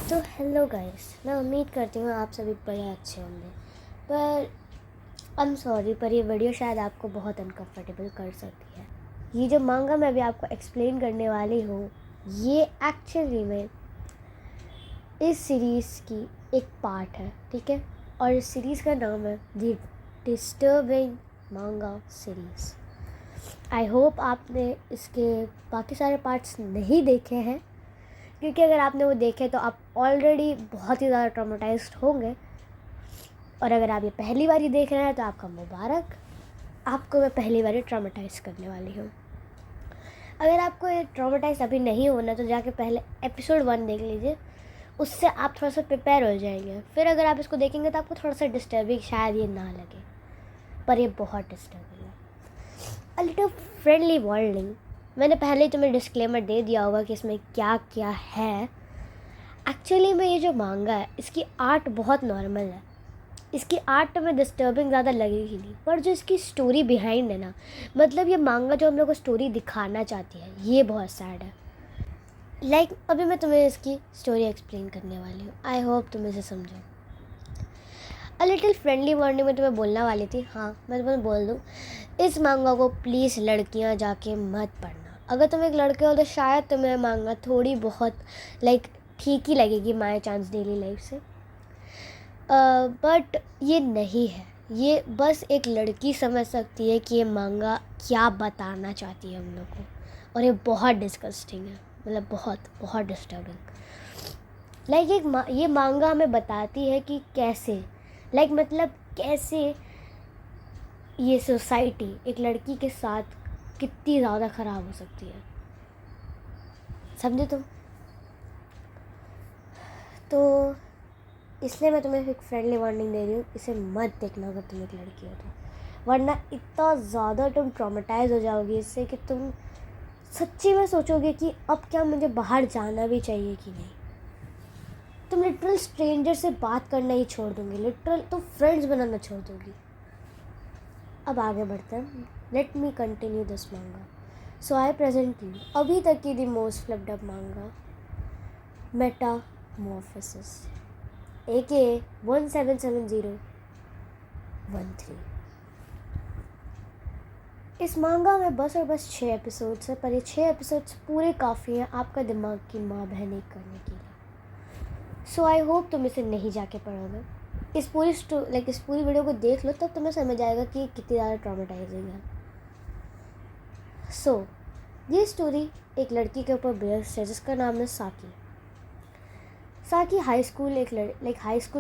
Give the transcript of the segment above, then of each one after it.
तो hello guys, मैं उम्मीद करती हूँ आप सभी बड़े अच्छे होंगे। पर आई एम सॉरी, पर ये वीडियो शायद आपको बहुत अनकंफर्टेबल कर सकती है। ये जो मांगा मैं अभी आपको एक्सप्लेन करने वाली हूँ, ये एक्चुअली में इस सीरीज़ की एक पार्ट है, ठीक है। और इस सीरीज़ का नाम है द डिस्टर्बिंग मांगा सीरीज़। आई होप आपने इसके बाकी सारे पार्ट्स नहीं देखे हैं, क्योंकि अगर आपने वो देखे तो आप ऑलरेडी बहुत ही ज़्यादा ट्रॉमेटाइज्ड होंगे। और अगर आप ये पहली बार ही देख रहे हैं तो आपका मुबारक, आपको मैं पहली बार ही ट्रॉमेटाइज़ करने वाली हूँ। अगर आपको ये ट्रॉमेटाइज अभी नहीं होना तो जाके पहले एपिसोड 1 देख लीजिए, उससे आप थोड़ा सा प्रिपेयर हो जाएंगे। फिर अगर आप इसको देखेंगे तो आपको थोड़ा सा डिस्टर्बिंग शायद ये ना लगे, पर ये बहुत डिस्टर्बिंग है। अ लिटिल फ्रेंडली वार्निंग, मैंने पहले ही तुम्हें डिस्क्लेमर दे दिया होगा कि इसमें क्या क्या है। एक्चुअली में ये जो मांगा है, इसकी आर्ट बहुत नॉर्मल है। इसकी आर्ट में डिस्टर्बिंग ज़्यादा लगेगी नहीं, पर जो इसकी स्टोरी बिहाइंड है ना, मतलब ये मांगा जो हम लोग को स्टोरी दिखाना चाहती है, ये बहुत सैड है। अभी मैं तुम्हें इसकी स्टोरी एक्सप्लेन करने वाली हूँ। आई होप तुम इसे समझो। अ लिटिल फ्रेंडली वार्निंग में तुम्हें बोलने वाली थी, हाँ मैं तुम्हें बोल दूँ, इस मांगा को प्लीज़ लड़कियाँ जाके मत पढ़ना। अगर तुम एक लड़के हो तो शायद तुम्हें मांगा थोड़ी बहुत ठीक ही लगेगी माय चांस डेली लाइफ से, बट ये नहीं है। ये बस एक लड़की समझ सकती है कि ये मांगा क्या बताना चाहती है हम लोग को, और ये बहुत डिस्गस्टिंग है, मतलब बहुत बहुत डिस्टर्बिंग। ये मांगा हमें बताती है कि कैसे कैसे ये सोसाइटी एक लड़की के साथ कितनी ज़्यादा ख़राब हो सकती है, समझे तुम। तो इसलिए मैं तुम्हें एक फ्रेंडली वार्निंग दे रही हूँ, इसे मत देखना अगर तुम एक लड़की हो तो, वरना इतना ज़्यादा तुम ट्रॉमेटाइज हो जाओगी इससे कि तुम सच्ची में सोचोगे कि अब क्या मुझे बाहर जाना भी चाहिए कि नहीं। तुम लिटरल स्ट्रेंजर से बात करना ही छोड़ दोगे, लिटरल तुम फ्रेंड्स बनाना छोड़ दोगी। अब आगे बढ़ते हैं। लेट मी कंटिन्यू दिस मांगा। सो आई प्रेजेंट यू अभी तक की द मोस्ट फ्लिप्ड अप मांगा, मेटामॉर्फोसिस, AKA 177013। इस मांगा में बस 6 एपिसोड्स है, पर ये 6 एपिसोड्स पूरे काफ़ी हैं आपका दिमाग की माँ बहन एक करने के लिए। सो आई होप तुम इसे नहीं जाके पढ़ोगे। इस पूरी वीडियो को देख लो, तब तुम्हें समझ आएगा कि कितनी ज़्यादा ट्रॉमेटाइजिंग है। सो ये स्टोरी एक लड़की के ऊपर बेस्ड है जिसका नाम है साकी। साकी हाई स्कूल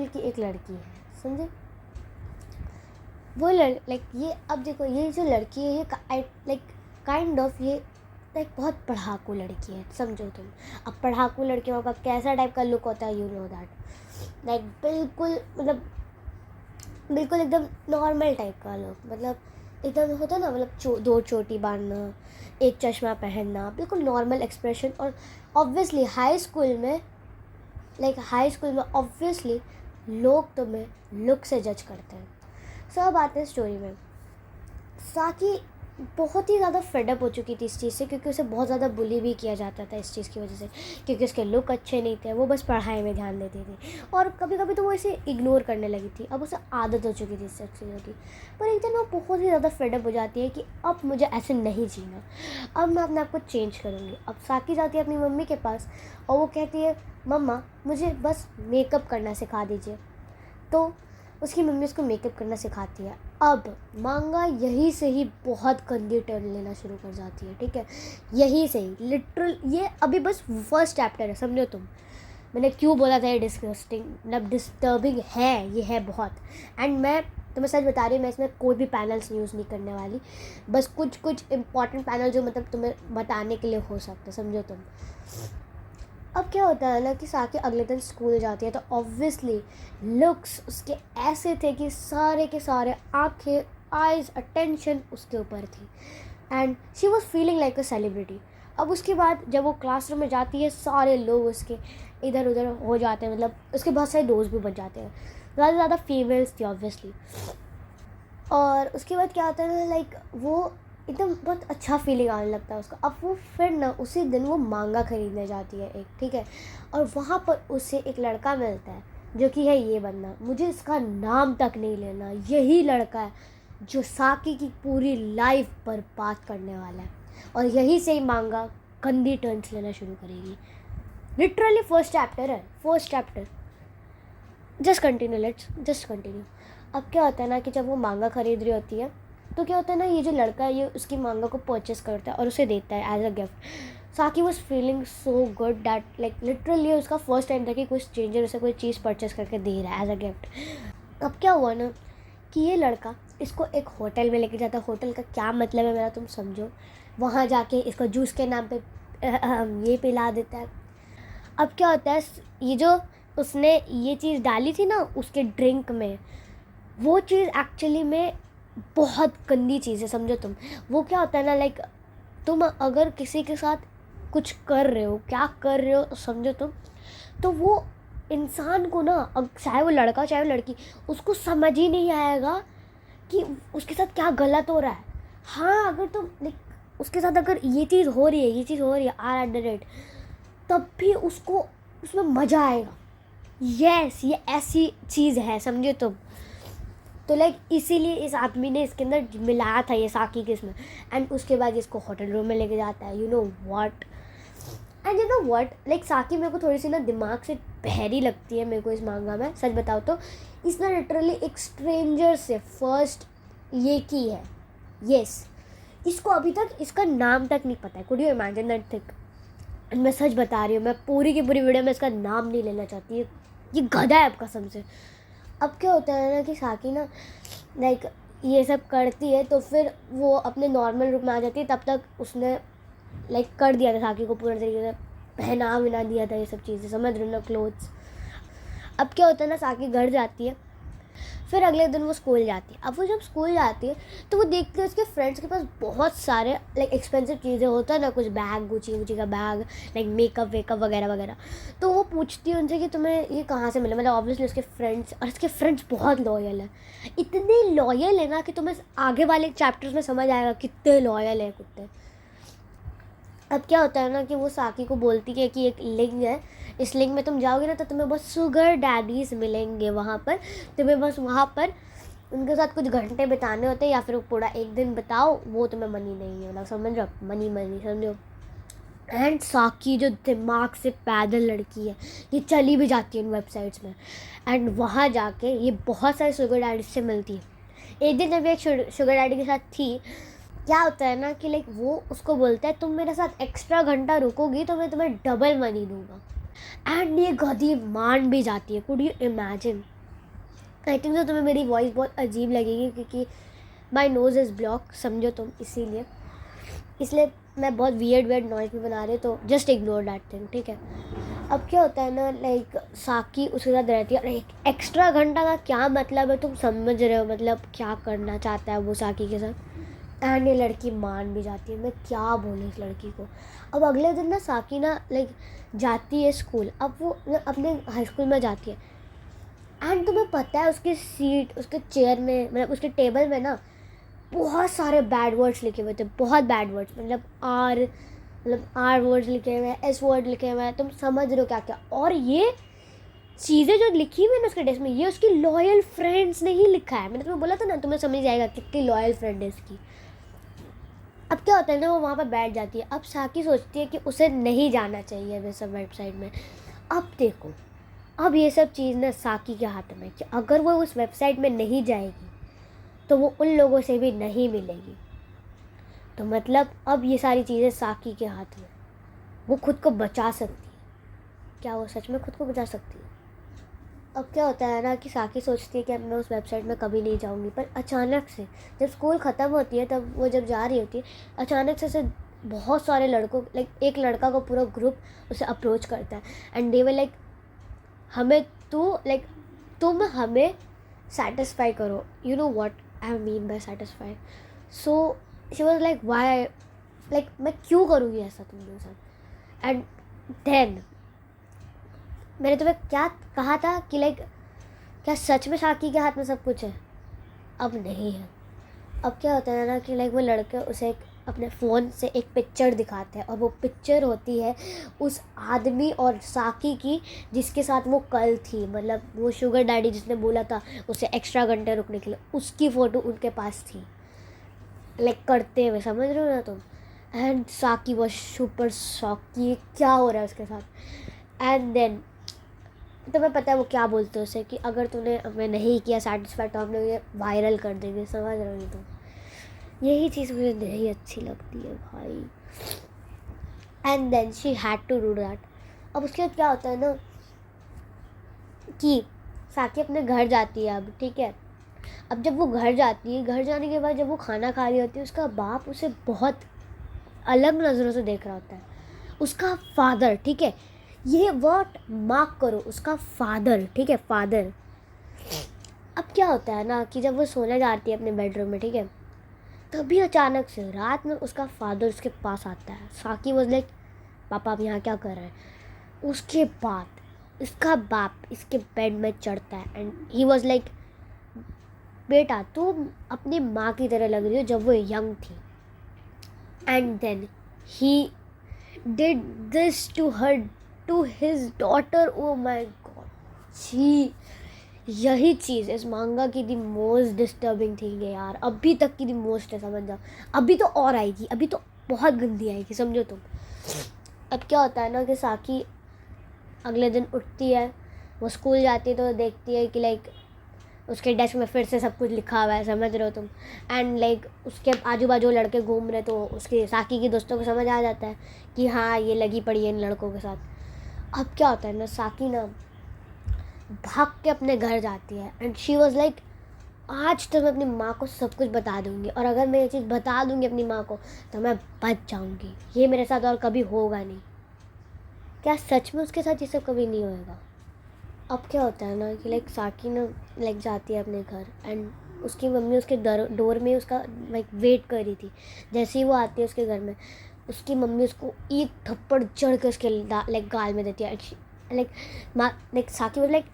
की एक लड़की है, समझे। वो ये अब देखो, ये जो लड़की है ये काइंड ऑफ ये बहुत पढ़ाकू लड़की है, समझो तुम। अब पढ़ाकू लड़कियों का कैसा टाइप का लुक होता है, यू नो दैट। बिल्कुल एकदम नॉर्मल टाइप का लुक, मतलब एकदम होता है ना, मतलब दो चोटी बांधना, एक चश्मा पहनना, बिल्कुल नॉर्मल एक्सप्रेशन। और ऑब्वियसली हाई स्कूल में ऑब्वियसली लोग तुम्हें लुक से जज करते हैं। सब आते हैं स्टोरी में। साकी बहुत ही ज़्यादा फेडअप हो चुकी थी इस चीज़ से, क्योंकि उसे बहुत ज़्यादा बुली भी किया जाता था इस चीज़ की वजह से, क्योंकि उसके लुक अच्छे नहीं थे। वो बस पढ़ाई में ध्यान देती थी, और कभी कभी तो वो इसे इग्नोर करने लगी थी। अब उसे आदत हो चुकी थी इस सब चीज़ों की। पर एक दिन वो बहुत ही ज़्यादा फेडअप हो जाती है कि अब मुझे ऐसे नहीं जीना, अब मैं अपने आप को चेंज करूँगी। अब साकी जाती है अपनी मम्मी के पास और वो कहती है, मम्मा मुझे बस मेकअप करना सिखा दीजिए। तो उसकी मम्मी उसको मेकअप करना सिखाती है। अब मांगा यहीं से ही बहुत गंदी टर्न लेना शुरू कर जाती है, ठीक है। यहीं से ही लिटरल, ये अभी बस फर्स्ट चैप्टर है, समझो तुम। मैंने क्यों बोला था ये डिस्गस्टिंग, मतलब डिस्टर्बिंग है, ये है बहुत। एंड मैं तुम्हें सच बता रही हूँ, मैं इसमें कोई भी पैनल्स यूज़ नहीं करने वाली, बस कुछ इंपॉर्टेंट पैनल जो मतलब तुम्हें बताने के लिए हो सकता है, समझो तुम। अब क्या होता है ना कि साकी अगले दिन स्कूल जाती है, तो ऑब्वियसली लुक्स उसके ऐसे थे कि सारे के सारे आंखें, आइज़, अटेंशन उसके ऊपर थी, and she was feeling like a celebrity. अब उसके बाद जब वो क्लासरूम में जाती है, सारे लोग उसके इधर उधर हो जाते हैं, मतलब उसके बहुत सारे दोस्त भी बन जाते हैं। ज़्यादा फीमेल्स थी ऑब्वियसली। और उसके बाद क्या होता है ना, वो एकदम बहुत अच्छा फीलिंग आने लगता है उसका। अब वो फिर ना उसी दिन वो मांगा खरीदने जाती है एक, ठीक है, और वहाँ पर उसे एक लड़का मिलता है जो कि है ये बंदा, मुझे इसका नाम तक नहीं लेना, यही लड़का है जो साकी की पूरी लाइफ बर्बाद करने वाला है, और यही से ही मांगा गंदी टर्न्स लेना शुरू करेगी। लिटरली फर्स्ट चैप्टर है, फर्स्ट चैप्टर। Just continue. अब क्या होता है ना कि जब वो मांगा खरीद रही होती है तो क्या होता है ना, ये जो लड़का है ये उसकी मांगा को परचेस करता है और उसे देता है एज अ गिफ्ट। साकी was feeling so good that like literally उसका फर्स्ट टाइम था कि कोई स्ट्रेंजर उसे कोई चीज़ परचेस करके दे रहा है एज अ गिफ्ट। अब क्या हुआ ना कि ये लड़का इसको एक होटल में लेके जाता है। होटल का क्या मतलब है मेरा तुम समझो। वहाँ जाके इसको जूस के नाम पे ये पिला देता है। अब क्या होता है, ये जो उसने ये चीज़ डाली थी ना उसके ड्रिंक में, वो चीज़ एक्चुअली में बहुत गंदी चीज़ है, समझो तुम। वो क्या होता है ना, लाइक तुम अगर किसी के साथ कुछ कर रहे हो, क्या कर रहे हो समझो तुम, तो वो इंसान को ना, चाहे वो लड़का चाहे वो लड़की, उसको समझ ही नहीं आएगा कि उसके साथ क्या गलत हो रहा है। हाँ, अगर तुम लाइक उसके साथ अगर ये चीज़ हो रही है आर एट द रेट, तब भी उसको उसमें मज़ा आएगा। यस, ये ऐसी चीज़ है, समझे तुम। तो लाइक इसीलिए इस आदमी ने इसके अंदर मिलाया था ये साकी के इसमें। एंड उसके बाद इसको होटल रूम में लेके जाता है, you know what. And you know what, like साकी मेरे को थोड़ी सी ना दिमाग से बहरी लगती है मेरे को इस मांगा में, सच बताओ तो। इसने लिटरली एक स्ट्रेंजर से फर्स्ट ये की है। यस, इसको अभी तक इसका नाम तक नहीं पता है। Could you imagine that thing. मैं सच बता रही हूँ, मैं पूरी की पूरी वीडियो में इसका नाम नहीं लेना चाहती। ये गधा है आपका कसम से। अब क्या होता है ना कि साकी ना लाइक ये सब करती है, तो फिर वो अपने नॉर्मल रूप में आ जाती है। तब तक उसने लाइक कर दिया था साकी को पूरे तरीके से, पहना विना दिया था ये सब चीज़ें, समझ रहे हो ना, क्लोथ्स। अब क्या होता है ना, साकी घर जाती है, फिर अगले दिन वो स्कूल जाती है। अब वो जब स्कूल जाती है तो वो देखती है उसके फ्रेंड्स के पास बहुत सारे लाइक एक्सपेंसिव चीज़ें होता है ना, कुछ बैग, गुची का बैग, लाइक मेकअप वेकअप वगैरह वगैरह। तो वो पूछती है उनसे कि तुम्हें ये कहाँ से मिला। मतलब ऑब्वियसली उसके फ्रेंड्स, और उसके फ्रेंड्स बहुत लॉयल है, इतने लॉयल है ना कि तुम्हें आगे वाले चैप्टर्स में समझ आएगा कितने लॉयल है कुत्ते। अब क्या होता है ना कि वो साकी को बोलती है कि एक लिंक है, इस लिंक में तुम जाओगे ना तो तुम्हें बस शुगर डैडीज मिलेंगे वहाँ पर। तुम्हें बस वहाँ पर उनके साथ कुछ घंटे बिताने होते हैं, या फिर पूरा एक दिन बताओ, वो तुम्हें मनी नहीं है, मतलब समझ रहे हो, मनी समझो। एंड साकी जो दिमाग से पैदल लड़की है, ये चली भी जाती है इन वेबसाइट्स में। एंड वहाँ जाके ये बहुत सारे शुगर डैडीज से मिलती है। एक दिन जब ये एक शुगर डैडी के साथ थी, क्या होता है ना कि लाइक वो उसको बोलता है तुम मेरे साथ एक्स्ट्रा घंटा रुकोगी तो मैं तुम्हें डबल मनी दूंगा। एंड ये गधी मान भी जाती है। Could you imagine. I think तो तुम्हें मेरी वॉइस बहुत अजीब लगेगी क्योंकि माई नोज़ इज़ ब्लॉक, समझो तुम, इसलिए मैं बहुत वियर्ड नॉइज़ भी बना रही हूँ, तो जस्ट इग्नोर दैट थिंग, ठीक है। अब क्या होता है ना, लाइक साकी उसके साथ रहती है, और एक एक्स्ट्रा घंटा का क्या मतलब है तुम समझ रहे हो, मतलब क्या करना चाहता है वो साकी के साथ। एंड ये लड़की मान भी जाती है। मैं क्या बोलूँ इस लड़की को। अब अगले दिन ना साकी ना लाइक जाती है स्कूल। अब वो अपने हाई स्कूल में जाती है, एंड तुम्हें पता है उसकी सीट, उसके चेयर में, मतलब उसके टेबल में ना बहुत सारे बैड वर्ड्स लिखे हुए थे, बहुत बैड वर्ड्स, मतलब आर वर्ड्स लिखे हुए हैं, एस वर्ड लिखे हुए हैं, तुम समझ रहे हो क्या क्या। और ये चीज़ें जो लिखी हुई है ना उसके डेस्क में, ये उसकी लॉयल फ्रेंड्स ने ही लिखा है। मैंने तुम्हें बोला था ना, तुम्हें समझ जाएगा कितनी लॉयल फ्रेंड है इसकी। अब क्या होता है ना, वो वहाँ पर बैठ जाती है। अब साकी सोचती है कि उसे नहीं जाना चाहिए वे सब वेबसाइट में। अब देखो, अब ये सब चीज़ ना साकी के हाथ में, कि अगर वो उस वेबसाइट में नहीं जाएगी तो वो उन लोगों से भी नहीं मिलेगी। तो मतलब अब ये सारी चीज़ें साकी के हाथ में, वो खुद को बचा सकती है। क्या वो सच में खुद को बचा सकती है। अब क्या होता है ना कि साकी सोचती है कि अब मैं उस वेबसाइट में कभी नहीं जाऊंगी, पर अचानक से जब स्कूल ख़त्म होती है, तब वो जब जा रही होती है, अचानक से बहुत सारे लड़कों, लाइक एक लड़का को पूरा ग्रुप उसे अप्रोच करता है। एंड दे वर लाइक, तुम हमें सेटिस्फाई करो। You know what I mean by satisfy. So she was like why, like मैं क्यों करूँगी ऐसा तुम्हारे साथ। एंड देन मैंने तुम्हें क्या कहा था कि लाइक क्या सच में साकी के हाथ में सब कुछ है। अब नहीं है। अब क्या होता है ना कि लाइक वो लड़के उसे अपने फ़ोन से एक पिक्चर दिखाते हैं और वो पिक्चर होती है उस आदमी और साकी की जिसके साथ वो कल थी, मतलब वो शुगर डैडी जिसने बोला था उसे एक्स्ट्रा घंटे रुकने के लिए, उसकी फ़ोटो उनके पास थी लाइक करते हुए, समझ रहे हो ना तुम। एंड साकी वॉज सुपर शॉक कि क्या हो रहा है उसके साथ। एंड देन तुम्हें पता है वो क्या बोलते हैं उसे कि अगर तूने हमें नहीं किया सेटिस्फाइड तो हम लोग ये वायरल कर देंगे, समझ रहे हो तुम। यही चीज़ मुझे नहीं अच्छी लगती है भाई। And then she had to do that. अब उसके बाद क्या होता है ना कि साकी अपने घर जाती है अब, ठीक है। अब जब वो घर जाती है, घर जाने के बाद जब वो खाना खा रही होती है, उसका बाप उसे बहुत अलग नज़रों से देख रहा होता है। उसका फादर, ठीक है, ये वर्ड मार्क करो, उसका फादर, ठीक है, फादर। अब क्या होता है ना कि जब वो सोने जाती है अपने बेडरूम में, ठीक है, तभी अचानक से रात में उसका फादर उसके पास आता है। साकी वाज लाइक, पापा आप यहाँ क्या कर रहे हैं। उसके बाद इसका बाप इसके बेड में चढ़ता है एंड ही वाज लाइक, बेटा तुम अपनी माँ की तरह लग रही हो जब वो यंग थी। And then he did this to her, to his daughter. Oh my god जी, यही चीज़ इस मांगा की दी मोस्ट डिस्टर्बिंग थिंग है यार, अभी तक की दी मोस्ट है, समझ जाओ। अभी तो और आएगी, अभी तो बहुत गंदी आएगी, समझो तुम। अब क्या होता है ना कि साकी अगले दिन उठती है, वो स्कूल जाती है तो देखती है कि लाइक उसके डेस्क में फिर से सब कुछ लिखा हुआ है, समझ रहे हो तुम। एंड लाइक उसके आजू बाजू लड़के घूम रहे, तो उसके साकी की दोस्तों को समझ आ जाता है कि हाँ ये लगी पड़ी है इन लड़कों के साथ। अब क्या होता है ना, साकी ना भाग के अपने घर जाती है एंड शी वॉज लाइक, आज तो मैं अपनी माँ को सब कुछ बता दूँगी, और अगर मैं ये चीज़ बता दूँगी अपनी माँ को तो मैं बच जाऊँगी, ये मेरे साथ और कभी होगा नहीं। क्या सच में उसके साथ ये सब कभी नहीं होएगा। अब क्या होता है ना कि लाइक साकी ना लाइक जाती है अपने घर एंड उसकी मम्मी उसके डोर में उसका लाइक वेट कर रही थी। जैसे ही वो आती है उसके घर में, उसकी मम्मी उसको एक थप्पड़ जड़ के उसके लाइक गाल में देती है। लाइक माँ लाइक साकी वो लाइक,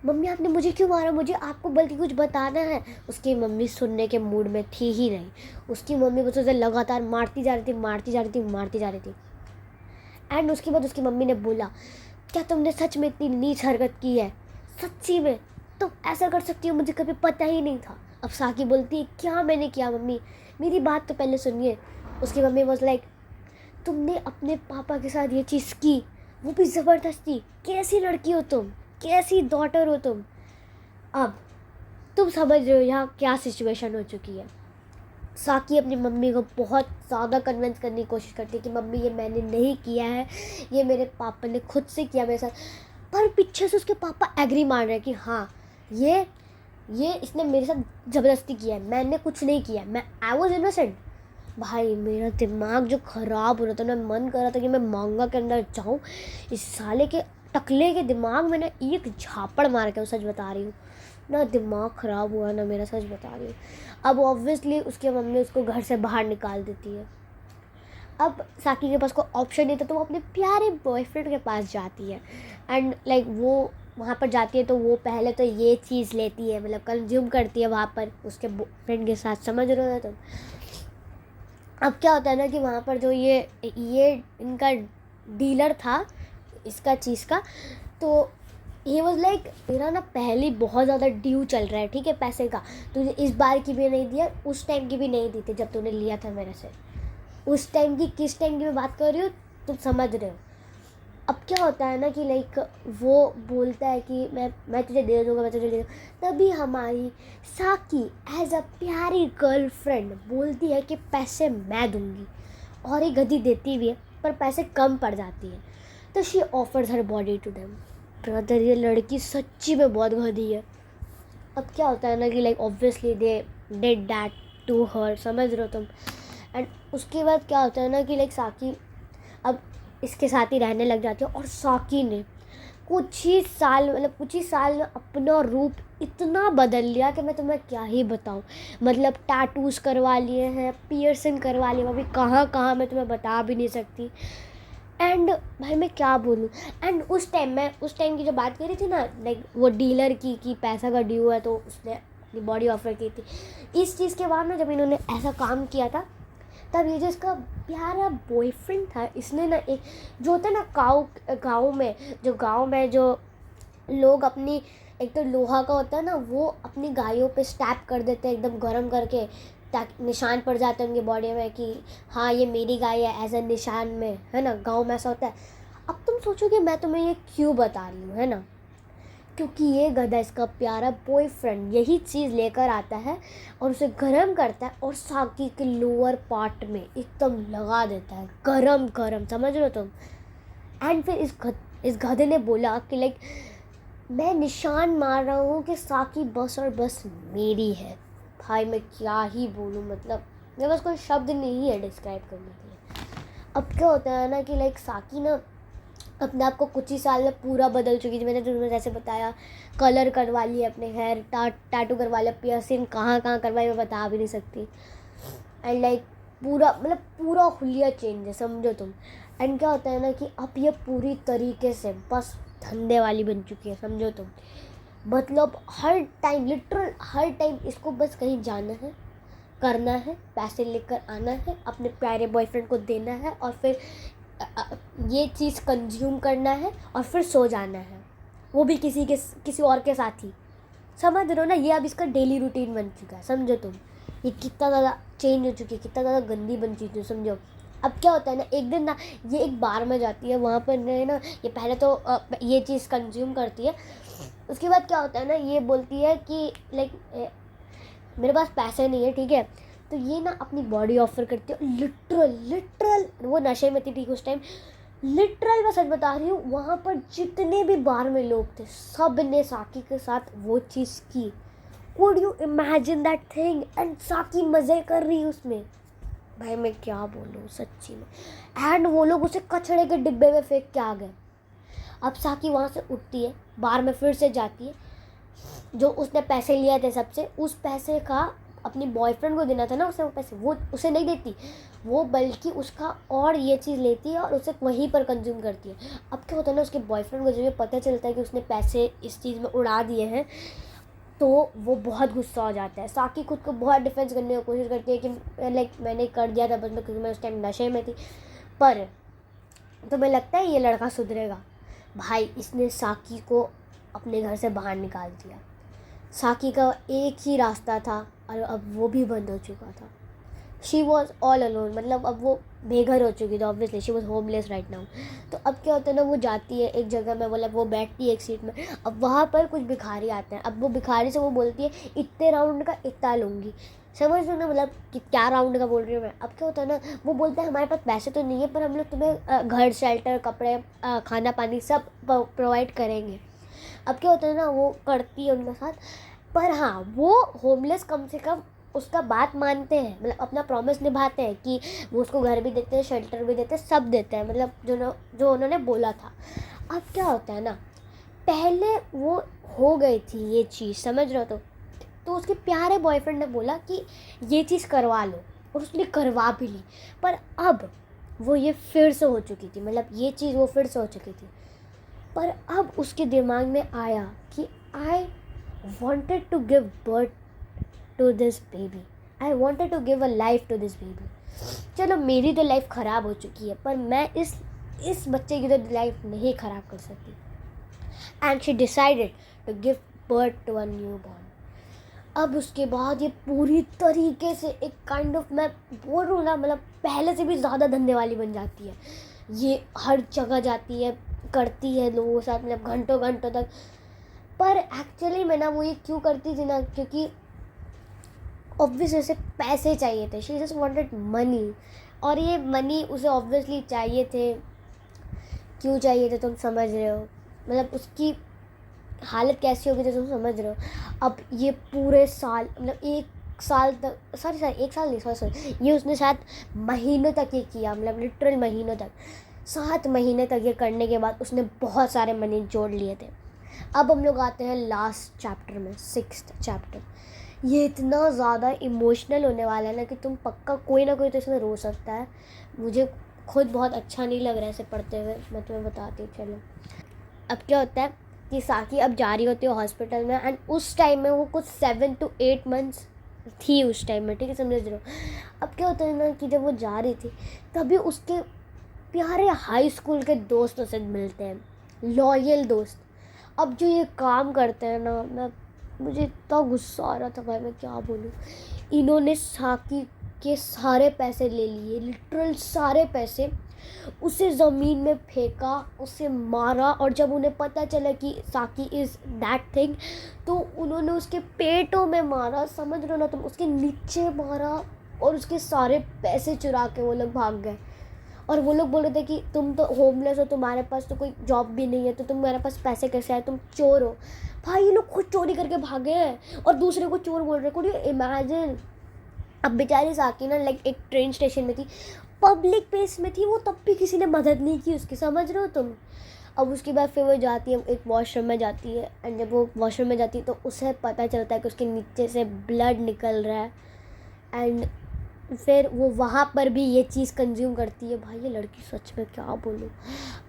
मम्मी आपने मुझे क्यों मारा, मुझे आपको बल्कि कुछ बताना है। उसकी मम्मी सुनने के मूड में थी ही नहीं। उसकी मम्मी बस उसे लगातार मारती जा रही थी, मारती जा रही थी, मारती जा रही थी। एंड उसके बाद उसकी मम्मी ने बोला, क्या तुमने सच में इतनी नीच हरकत की है, सच्ची में तुम ऐसा कर सकती हो, मुझे कभी पता ही नहीं था। अब साकी बोलती है, क्या मैंने किया मम्मी, मेरी बात तो पहले सुनिए। उसकी मम्मी वॉज लाइक, तुमने अपने पापा के साथ ये चीज़ की, वो भी ज़बरदस्ती, कैसी लड़की हो तुम, कैसी डॉटर हो तुम। अब तुम समझ रहे हो यहाँ क्या सिचुएशन हो चुकी है। साकी अपनी मम्मी को बहुत ज़्यादा कन्विंस करने की कोशिश करती है कि मम्मी ये मैंने नहीं किया है, ये मेरे पापा ने खुद से किया मेरे साथ। पर पीछे से उसके पापा एग्री मान रहे हैं कि हाँ ये इसने मेरे साथ ज़बरदस्ती किया है, मैंने कुछ नहीं किया, मैं आई वॉज इनोसेंट। भाई मेरा दिमाग जो ख़राब हो रहा था ना, मन कर रहा था कि मैं मांगा के अंदर जाऊँ, इस साले के टकले के दिमाग में ना एक झापड़ मार के, सच बता रही हूँ ना, दिमाग ख़राब हुआ ना मेरा, सच बता रही हूँ। अब ऑब्वियसली उसकी मम्मी उसको घर से बाहर निकाल देती है। अब साकी के पास कोई ऑप्शन नहीं था तो वो अपने प्यारे बॉयफ्रेंड के पास जाती है एंड लाइक वो वहाँ पर जाती है तो वो पहले तो ये चीज़ लेती है, मतलब कंज्यूम करती है वहाँ पर उसके फ्रेंड के साथ, समझ रहे हो तुम। अब क्या होता है ना कि वहाँ पर जो ये इनका डीलर था इसका चीज़ का, तो ही वॉज लाइक, मेरा ना पहले बहुत ज़्यादा ड्यू चल रहा है, ठीक है, पैसे का, तुझे इस बार की भी नहीं दिया, उस टाइम की भी नहीं दी थी जब तूने लिया था मेरे से। उस टाइम की किस टाइम की मैं बात कर रही हूँ तुम समझ रहे हो। अब क्या होता है ना कि लाइक वो बोलता है कि मैं तुझे दे दूँगा, मैं तुझे दे दूँगा। तभी हमारी साकी एज अ प्यारी गर्लफ्रेंड बोलती है कि पैसे मैं दूँगी, और ये गधी देती भी है पर पैसे कम पड़ जाती है। तो she offers her body to them. Brother ये लड़की सच्ची में बहुत गधी है। अब क्या होता है ना कि like obviously they did that to her, समझ रहे हो तुम। एंड उसके बाद क्या होता है ना कि लाइक साकी अब इसके साथ ही रहने लग जाती है, और साकी ने कुछ ही साल में अपना रूप इतना बदल लिया कि मैं तुम्हें क्या ही बताऊं। मतलब टैटूज़ करवा लिए हैं, पियर्सिंग करवा लिए, वो भी कहाँ कहाँ मैं तुम्हें बता भी नहीं सकती। एंड भाई मैं क्या बोलूँ। एंड उस टाइम की जो बात करी थी ना, लाइक वो डीलर की कि पैसा का ड्यू है, तो उसने अपनी बॉडी ऑफर की थी। इस चीज़ के बाद ना जब इन्होंने ऐसा काम किया था, तब ये जो इसका प्यारा बॉयफ्रेंड था, इसने ना एक जो होता है ना गाँव में जो लोग अपनी, एक तो लोहा का होता है ना, वो अपनी गायों पे स्टैप कर देते हैं एकदम गर्म करके, ताकि निशान पड़ जाते हैं उनकी बॉडी में कि हाँ ये मेरी गाय है, एज अ निशान में, है ना। गाँव में ऐसा होता है। अब तुम सोचोगे मैं तुम्हें ये क्यों बता रही हूँ, है ना, क्योंकि ये गधा, इसका प्यारा बॉयफ्रेंड यही चीज़ लेकर आता है और उसे गरम करता है और साकी के लोअर पार्ट में एकदम लगा देता है, गरम गरम, समझ रहे हो तुम। एंड फिर इस गधे ने बोला कि लाइक मैं निशान मार रहा हूँ कि साकी बस और बस मेरी है। भाई मैं क्या ही बोलूँ, मतलब मेरे पास कोई शब्द नहीं है डिस्क्राइब करने के लिए। अब क्या होता है ना कि लाइक साकी ना अपने आप को कुछ ही साल में पूरा बदल चुकी थी। मैंने तुम्हें जैसे बताया, कलर करवा लिया अपने हेयर, टैटू करवा लिया, पियर्सिंग कहाँ कहाँ करवाई मैं बता भी नहीं सकती। एंड लाइक पूरा हुलिया चेंज है, समझो तुम। एंड क्या होता है ना कि अब ये पूरी तरीके से बस धंधे वाली बन चुकी है, समझो तुम। मतलब हर टाइम, लिटरल हर टाइम इसको बस कहीं जाना है, करना है, पैसे लेकर आना है, अपने प्यारे बॉयफ्रेंड को देना है और फिर ये चीज़ कंज्यूम करना है और फिर सो जाना है, वो भी किसी और के साथ ही। समझ रहे हो ना, ये अब इसका डेली रूटीन बन चुका है, समझो तुम। ये कितना ज़्यादा चेंज हो चुकी है, कितना ज़्यादा गंदी बन चुकी है, समझो। अब क्या होता है ना, एक दिन ना ये एक बार में जाती है, वहाँ पर ना ये पहले तो ये चीज़ कंज्यूम करती है। उसके बाद क्या होता है ना, ये बोलती है कि लाइक मेरे पास पैसे नहीं है, ठीक है। तो ये ना अपनी बॉडी ऑफर करती है, लिटरल वो नशे में थी ठीक उस टाइम। लिटरल मैं सच बता रही हूँ, वहाँ पर जितने भी बार में लोग थे, सब ने साकी के साथ वो चीज़ की। Could you imagine that thing? And साकी मज़े कर रही है उसमें। भाई मैं क्या बोलूँ सच्ची में। एंड वो लोग उसे कचड़े के डिब्बे में फेंक के आ गए। अब साकी वहाँ से उठती है, बार में फिर से जाती है, जो उसने पैसे लिए थे सबसे, उस पैसे का अपनी बॉयफ्रेंड को देना था ना, उसने वो पैसे वो उसे नहीं देती, वो बल्कि उसका और ये चीज़ लेती है और उसे वहीं पर कंज्यूम करती है। अब क्या होता है ना, उसके बॉयफ्रेंड को जब ये पता चलता है कि उसने पैसे इस चीज़ में उड़ा दिए हैं, तो वो बहुत गुस्सा हो जाता है। साकी खुद को बहुत डिफेंस करने की कोशिश करती है कि लाइक मैंने कर दिया था बस मैं, क्योंकि मैं उस टाइम नशे में थी। पर तुम्हें लगता है ये लड़का सुधरेगा? भाई इसने साकी को अपने घर से बाहर निकाल दिया। साकी का एक ही रास्ता था और अब वो भी बंद हो चुका था। शी वॉज ऑल अलोन, मतलब अब वो बेघर हो चुकी थी, obviously she was homeless right now. तो अब क्या होता है ना, वो जाती है एक जगह में, मतलब वो बैठती है एक सीट में। अब वहाँ पर कुछ भिखारी आते हैं। अब वो भिखारी से वो बोलती है इतने राउंड का इतना लूँगी, समझ लो ना, मतलब कि क्या राउंड का बोल रही हूँ मैं। अब क्या होता है ना, वो बोलता है हमारे पास पैसे तो नहीं है, पर हम लोग तुम्हें घर, शेल्टर, कपड़े, खाना पानी सब प्रोवाइड करेंगे। अब क्या होता है ना, वो करती है उनके साथ। पर हाँ, वो होमलेस कम से कम उसका बात मानते हैं, मतलब अपना प्रॉमिस निभाते हैं कि वो उसको घर भी देते हैं, शेल्टर भी देते हैं, सब देते हैं, मतलब जो उन्होंने बोला था। अब क्या होता है ना, पहले वो हो गई थी ये चीज़, समझ रहे हो। तो उसके प्यारे बॉयफ्रेंड ने बोला कि ये चीज़ करवा लो, और उसने करवा भी ली। पर अब वो ये फिर से हो चुकी थी, मतलब ये चीज़ वो फिर से हो चुकी थी। पर अब उसके दिमाग में आया कि आई wanted to give birth to this baby. I wanted to give a life to this baby. चलो मेरी तो लाइफ ख़राब हो चुकी है, पर मैं इस बच्चे की तो लाइफ नहीं ख़राब कर सकती। And she decided to give birth to a new born. अब उसके बाद ये पूरी तरीके से एक काइंड ऑफ, मैं बोल रहा हूँ ना, मतलब पहले से भी ज़्यादा धंधे वाली बन जाती है। ये हर जगह जाती है, करती है लोगों के साथ, मतलब घंटों घंटों तक। पर एक्चुअली मैं ना वो ये क्यों करती थी ना, क्योंकि ऑब्वियसली उसे पैसे चाहिए थे। शी जस्ट वांटेड मनी, और ये मनी उसे ऑब्वियसली चाहिए थे। क्यों चाहिए थे तुम समझ रहे हो, मतलब उसकी हालत कैसी होगी तो तुम समझ रहे हो। अब ये पूरे साल, मतलब एक साल तक, एक साल नहीं, सॉरी, ये उसने शायद महीनों तक ये किया, मतलब लिटरल महीनों तक, 7 महीने तक ये करने के बाद उसने बहुत सारे मनी जोड़ लिए थे। अब हम लोग आते हैं लास्ट चैप्टर में, 6th चैप्टर। ये इतना ज़्यादा इमोशनल होने वाला है ना कि तुम पक्का कोई ना कोई तो इसमें रो सकता है। मुझे खुद बहुत अच्छा नहीं लग रहा है इसे पढ़ते हुए, मैं तुम्हें बताती हूँ। चलो अब क्या होता है, कि साकी अब जा रही होती है हॉस्पिटल में, एंड उस टाइम में वो कुछ 7 to 8 months थी उस टाइम में, ठीक है, समझ रहे हो। अब क्या होता है ना कि जब वो जा रही थी तभी उसके प्यारे हाई स्कूल के दोस्तों से मिलते हैं, लॉयल दोस्त। अब जो ये काम करते हैं ना, मुझे इतना गुस्सा आ रहा था भाई, मैं क्या बोलूँ। इन्होंने साकी के सारे पैसे ले लिए, लिटरल सारे पैसे, उसे ज़मीन में फेंका, उसे मारा, और जब उन्हें पता चला कि साकी इज़ दैट थिंग तो उन्होंने उसके पेटों में मारा, समझ रहे हो ना तुम, उसके नीचे मारा, और उसके सारे पैसे चुरा के वो लोग भाग गए। और वो लोग बोल रहे थे कि तुम तो होमलेस हो, तुम्हारे पास तो कोई जॉब भी नहीं है, तो तुम्हारे पास पैसे कैसे आए, तुम चोर हो। भाई ये लोग खुद चोरी करके भागे हैं और दूसरे को चोर बोल रहे हैं। Could you imagine. अब बेचारी साकी ना लाइक एक ट्रेन स्टेशन में थी, पब्लिक प्लेस में थी वो, तब भी किसी ने मदद नहीं की उसकी, समझ रहे हो तुम। अब उसके बाद फिर वो जाती है, एक वॉशरूम में जाती है, एंड जब वो वॉशरूम में जाती है तो उसे पता चलता है कि उसके नीचे से ब्लड निकल रहा है, एंड फिर वो वहाँ पर भी ये चीज़ कंज्यूम करती है। भाई ये लड़की सच में क्या बोलूँ।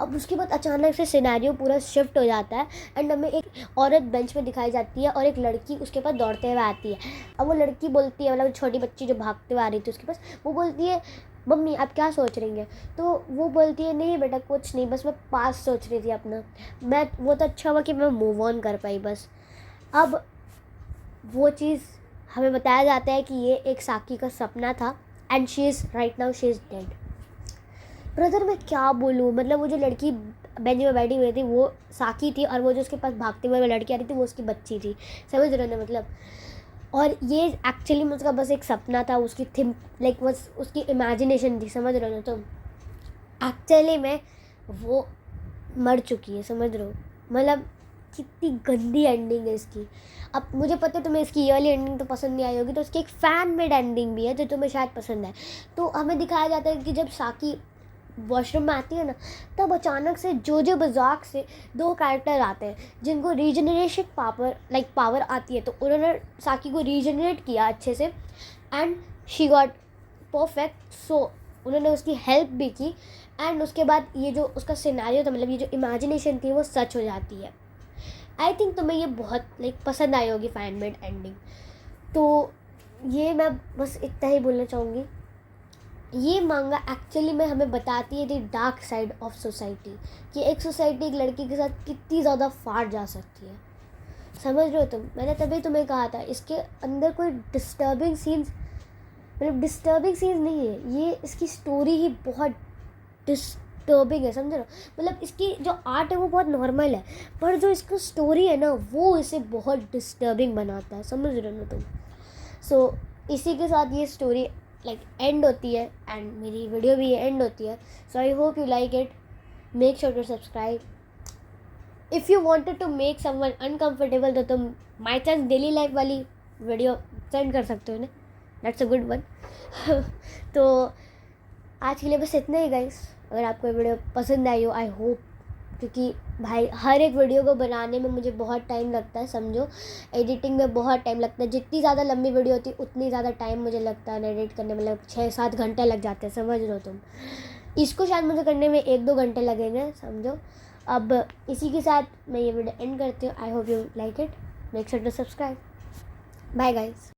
अब उसके बाद अचानक से सिनेरियो पूरा शिफ्ट हो जाता है, एंड हमें एक औरत बेंच में दिखाई जाती है और एक लड़की उसके पास दौड़ते हुए आती है। अब वो लड़की बोलती है, मतलब छोटी बच्ची जो भागते हुए आ रही थी उसके पास, वो बोलती है मम्मी आप क्या सोच रही हैं। तो वो बोलती है नहीं बेटा कुछ नहीं, बस मैं पास सोच रही थी अपना, मैं वो तो अच्छा हुआ कि मैं मूव ऑन कर पाई बस। अब वो चीज़ हमें बताया जाता है कि ये एक साकी का सपना था, and she is right now she is dead. Brother मैं क्या बोलूँ, मतलब वो जो लड़की बेंच में बैठी हुई थी वो साकी थी, और वो जो उसके पास भागते हुए लड़की आ रही थी वो उसकी बच्ची थी, समझ रहे हो ना मतलब। और ये एक्चुअली में उसका बस एक सपना था, उसकी थिम लाइक बस उसकी इमेजिनेशन थी, समझ रहे हो ना। तो एक्चुअली में वो मर चुकी है, समझ रहे हो, मतलब कितनी गंदी एंडिंग है इसकी। अब मुझे पता है तुम्हें इसकी ये वाली एंडिंग तो पसंद नहीं आई होगी, तो इसकी एक फ़ैन मेड एंडिंग भी है जो तुम्हें शायद पसंद है। तो हमें दिखाया जाता है कि जब साकी वॉशरूम में आती है ना, तब अचानक से जोजो बजाक से 2 कैरेक्टर आते हैं जिनको रीजनरेशन पावर आती है। तो उन्होंने साकी को रीजनरेट किया अच्छे से, एंड शी गॉट परफेक्ट। सो उन्होंने उसकी हेल्प भी की, एंड उसके बाद ये जो उसका सिनेरियो था, मतलब ये जो इमेजिनेशन थी वो सच हो जाती है। आई थिंक तुम्हें ये बहुत पसंद आई होगी फैन मेड एंडिंग। तो ये मैं बस इतना ही बोलना चाहूँगी। ये मांगा एक्चुअली में हमें बताती है the Dark side of society, कि एक सोसाइटी एक लड़की के साथ कितनी ज़्यादा फाड़ जा सकती है, समझ रहे हो तुम। मैंने तभी तुम्हें कहा था इसके अंदर कोई डिस्टर्बिंग सीन्स, मतलब डिस्टर्बिंग सीन्स नहीं है, ये इसकी स्टोरी ही बहुत डिस्टर्बिंग है, समझ रहे हो। मतलब इसकी जो आर्ट है वो बहुत नॉर्मल है, पर जो इसकी स्टोरी है ना वो इसे बहुत डिस्टर्बिंग बनाता है, समझ रहे हो ना तुम। सो इसी के साथ ये स्टोरी एंड होती है, एंड मेरी वीडियो भी एंड होती है। So I hope you like it, make sure to subscribe. If you wanted to make someone uncomfortable तो तुम माई चांस डेली लाइफ वाली वीडियो सेंड कर सकते हो ना, दैट्स अ गुड वन। तो आज के लिए बस इतना ही गाइस। अगर आपको ये वीडियो पसंद आई हो, आई होप, क्योंकि भाई हर एक वीडियो को बनाने में मुझे बहुत टाइम लगता है, समझो एडिटिंग में बहुत टाइम लगता है। जितनी ज़्यादा लंबी वीडियो होती है उतनी ज़्यादा टाइम मुझे लगता है एडिट करने में, मतलब 6-7 घंटे लग जाते हैं, समझ लो तुम। इसको शायद मुझे करने में 1-2 घंटे लगेंगे, समझो। अब इसी के साथ मैं ये वीडियो एंड करती हूँ। I hope you like it, make sure to subscribe. Bye guys.